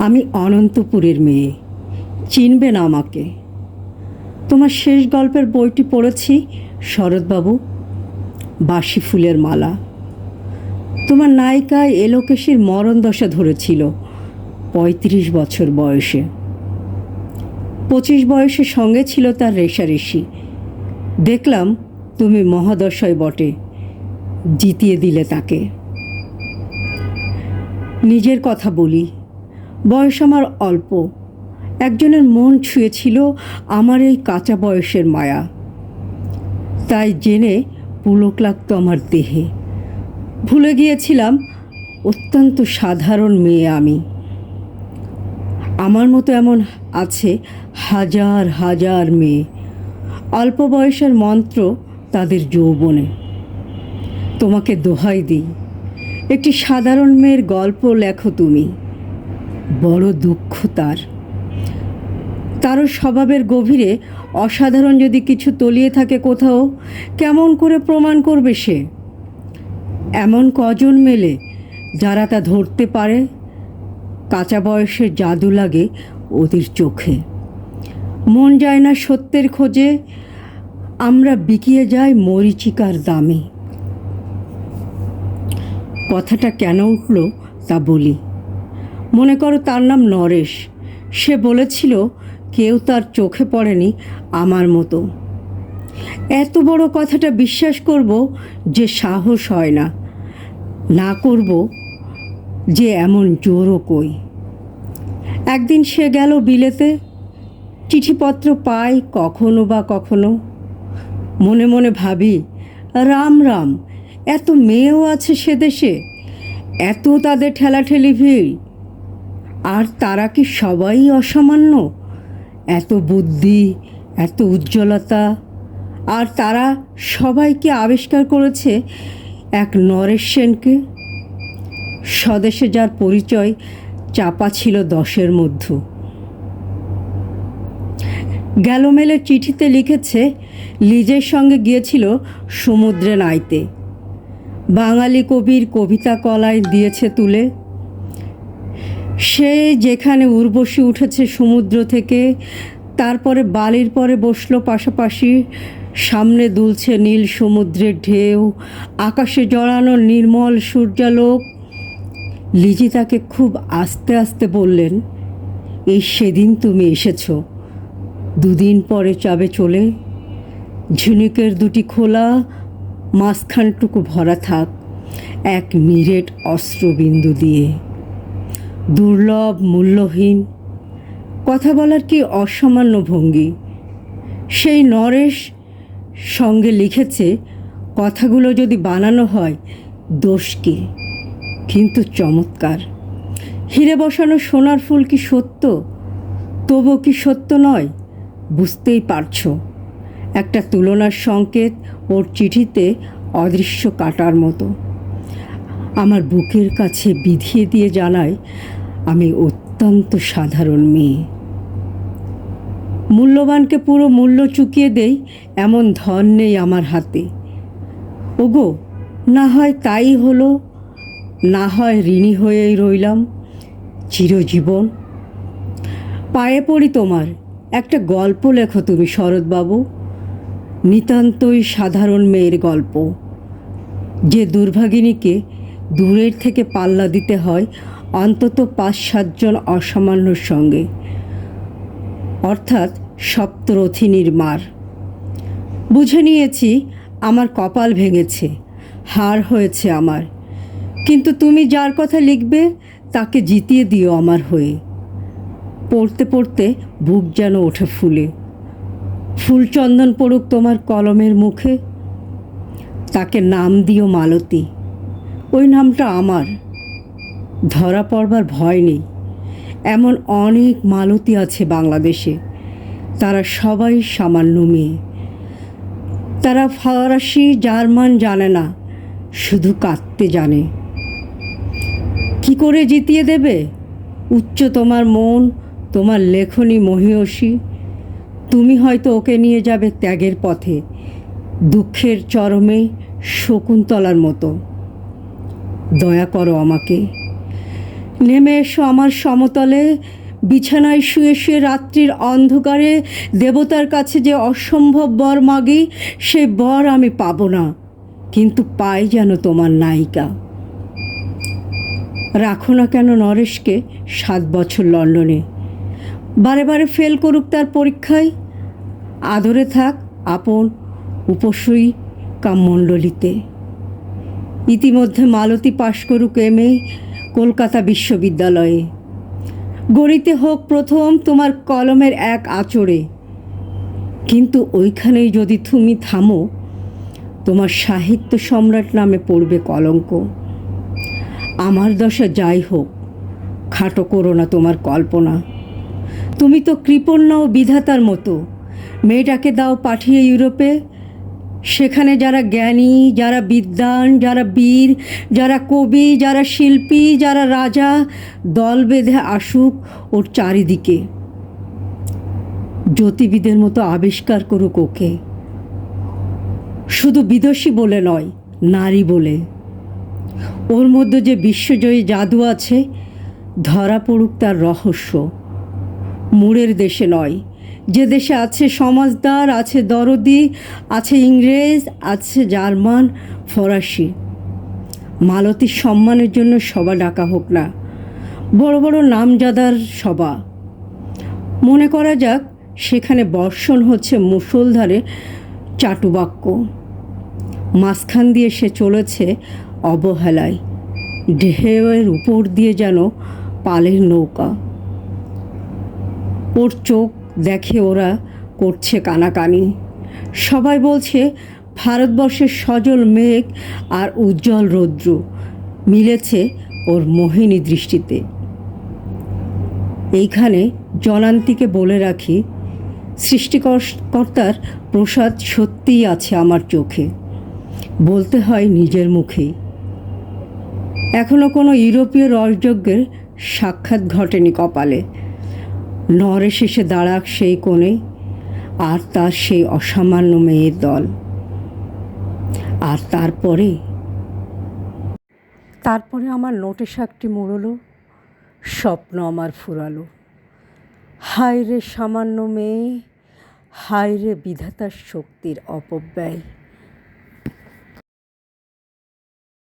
আমি অনন্তপুরের মেয়ে, চিনবে না আমাকে। তোমার শেষ গল্পের বইটি পড়েছি শরৎবাবু, বাসি ফুলের মালা। তোমার নায়িকায় এলোকেশীর মরণ দশা ধরেছিল ৩৫ বছর বয়সে। ২৫ বয়সের সঙ্গে ছিল তার রেষারেষি। দেখলাম তুমি মহাদশায় বটে, জিতিয়ে দিলে তাকে। নিজের কথা বলি, বয়স আমার অল্প। একজনের মন ছুঁয়েছিল আমার এই কাঁচা বয়সের মায়া, তাই জেনে পুলক লাগতো আমার দেহে। ভুলে গিয়েছিলাম অত্যন্ত সাধারণ মেয়ে আমি। আমার মতো এমন আছে হাজার হাজার মেয়ে, অল্প বয়সের মন্ত্র তাদের যৌবনে। তোমাকে দোহাই দিই, একটি সাধারণ মেয়ের গল্প লেখো তুমি। বড় দুঃখ তারও স্বভাবের গভীরে অসাধারণ যদি কিছু তলিয়ে থাকে কোথাও, কেমন করে প্রমাণ করবে সে? এমন কজন মেলে যারা তা ধরতে পারে? কাঁচা বয়সের জাদু লাগে ওদের চোখে। মন যায় না সত্যের খোঁজে, আমরা বিকিয়ে যাই মরীচিকার দামে। কথাটা কেন উঠল তা বলি। মনে করো তার নাম নরেশ। সে বলেছিল কেউ তার চোখে পড়েনি আমার মতো। এত বড় কথাটা বিশ্বাস করব যে সাহস হয় না, না করব যে এমন জোরও কই। একদিন সে গেল বিলেতে, চিঠিপত্র পাই কখনো বা কখনো। মনে মনে ভাবি, রাম রাম, এত মেয়েও আছে সে দেশে, এত তাদের ঠেলাঠেলি ভিড়, আর তারা কি সবাই অসামান্য? এত বুদ্ধি, এত উজ্জ্বলতা, আর তারা সবাইকে আবিষ্কার করেছে এক নরেশ সেনকে। স্বদেশে যার পরিচয় চাপা ছিল 10-এর মধ্যে। গ্যালোমেলের চিঠিতে লিখেছে লিজের সঙ্গে গিয়েছিল সমুদ্রে নাইতে। বাঙালি কবির কবিতা কলায় দিয়েছে তুলে। সে যেখানে উর্বশী উঠেছে সমুদ্র থেকে, তারপরে বালির পরে বসলো পাশাপাশি। সামনে দুলছে নীল সমুদ্রের ঢেউ, আকাশে জড়ানো নির্মল সূর্যালোক। লিজি তাকে খুব আস্তে আস্তে বললেন, এই সেদিন তুমি এসেছো, 2 দিন পরে যাবে চলে। ঝিনুকের 2টি খোলা, মাঝখানটুকু ভরা থাক এক নিরেট অস্ত্রবিন্দু দিয়ে। দুর্লভ, মূল্যহীন। কথা বলার কি অসামান্য ভঙ্গি। সেই নরেশ সঙ্গে লিখেছে, কথাগুলো যদি বানানো হয় দোষ কি, কিন্তু চমৎকার। হিরে বসানো সোনার ফুল কি সত্য? তবু কি সত্য নয়? বুঝতেই পারছো। একটা তুলনার সংকেত ওর চিঠিতে অদৃশ্য কাটার মতো আমার বুকের কাছে বিধিয়ে দিয়ে জানায় আমি অত্যন্ত সাধারণ মেয়ে। মূল্যবানকে পুরো মূল্য চুকিয়ে দেই এমন ধন নেই আমার হাতে। ওগো, না হয় তাই হলো, না হয় ঋণী হয়েই রইলাম চিরজীবন। পায়ে পড়ি তোমার, একটা গল্প লেখো তুমি শরৎবাবু। নিতান্তই সাধারণ মেয়ের গল্প, যে দুর্ভাগিনীকে দূরের থেকে পাল্লা দিতে হয় অন্তত 5-7 জন অসামান্যর সঙ্গে, অর্থাৎ সপ্তরথিনীর মার। বুঝে নিয়েছি আমার কপাল ভেঙেছে, হার হয়েছে আমার। কিন্তু তুমি যার কথা লিখবে তাকে জিতিয়ে দিও আমার হয়ে। পড়তে পড়তে বুক যেন ওঠে ফুলে। ফুলচন্দন পড়ুক তোমার কলমের মুখে। তাকে নাম দিও মালতী, ওই নামটা আমার। ধরা পড়বার ভয় নেই। এমন অনেক মালতী আছে বাংলাদেশে, তারা সবাই সামান্য মেয়ে। তারা ফরাসি জার্মান জানে না, শুধু কাঁদতে জানে। কি করে জিতিয়ে দেবে? উচ্চ তোমার মন, তোমার লেখনী মহীয়সী। তুমি হয়তো ওকে নিয়ে যাবে ত্যাগের পথে, দুঃখের চরমে শকুন্তলার মতো। দয়া করো আমাকে, নেমে এসো আমার সমতলে, বিছানায় শুয়ে শুয়ে রাত্রির অন্ধকারে দেবতার কাছে যে অসম্ভব বর মাগি, সে বর আমি পাবো না, কিন্তু পাই যেন তোমার নায়িকা। রাখো না কেন নরেশকে 7 বছর লন্ডনে, বারে বারে ফেল করুক তার পরীক্ষায়, আদরে থাক আপন উপসই কামমণ্ডলীতে। ইতিমধ্যে মালতী পাশ করুক এমএ কলকাতা বিশ্ববিদ্যালয়ে, গণিতে হোক প্রথম তোমার কলমের এক আঁচড়ে, কিন্তু ওইখানেই যদি তুমি থামো, তোমার সাহিত্য সম্রাট নামে পড়বে কলঙ্ক। আমার দশা যাই হোক, খাটো করো না তোমার কল্পনা। তুমি তো কৃপণ্য ও বিধাতার মতো, মেয়েটাকে দাও পাঠিয়ে ইউরোপে, সেখানে যারা জ্ঞানী, যারা বিদ্বান, যারা বীর, যারা কবি, যারা শিল্পী, যারা রাজা, দল বেঁধে আসুক ওর চারিদিকে, জ্যোতিবিদের মতো আবিষ্কার করুক ওকে, শুধু বিদুষী বলে নয়, নারী বলে। ওর মধ্যে যে বিশ্বজয়ী জাদু আছে, ধরা পড়ুক তার রহস্য। মুড়ের দেশে নয়, যে দেশে আছে সমাজদার, আছে দরদি, আছে ইংরেজ, আছে জার্মান, ফরাসি। মালতীর সম্মানের জন্য সভা ডাকা হোক না, বড় বড় নামজাদার সভা। মনে করা যাক সেখানে বর্ষণ হচ্ছে মুষলধারে চাটুবাক্য, মাঝখান দিয়ে সে চলেছে অবহেলায়, ঢেউয়ের উপর দিয়ে যেন পালের নৌকা। ওর চোখ দেখে ওরা করছে কানাকানি, সবাই বলছে ভারতবর্ষের সজল মেঘ আর উজ্জ্বল রৌদ্র মিলেছে ওর মোহিনী দৃষ্টিতে। এইখানে জনান্তিকে বলে রাখি, সৃষ্টিকর্তার প্রসাদ সত্যিই আছে আমার চোখে, বলতে হয় নিজের মুখেই। এখনো কোনো ইউরোপীয় রসযজ্ঞের সাক্ষাৎ ঘটেনি কপালে। নরেশ এসে দাঁড়াক সেই কোণে, আর তার সেই অসামান্য মেয়ের দল। আর তারপরে আমার নোটে শাকটি মুড়লো, স্বপ্ন আমার ফুরালো। হায় রে সামান্য মেয়ে, হায় রে বিধাতার শক্তির অপব্যয়।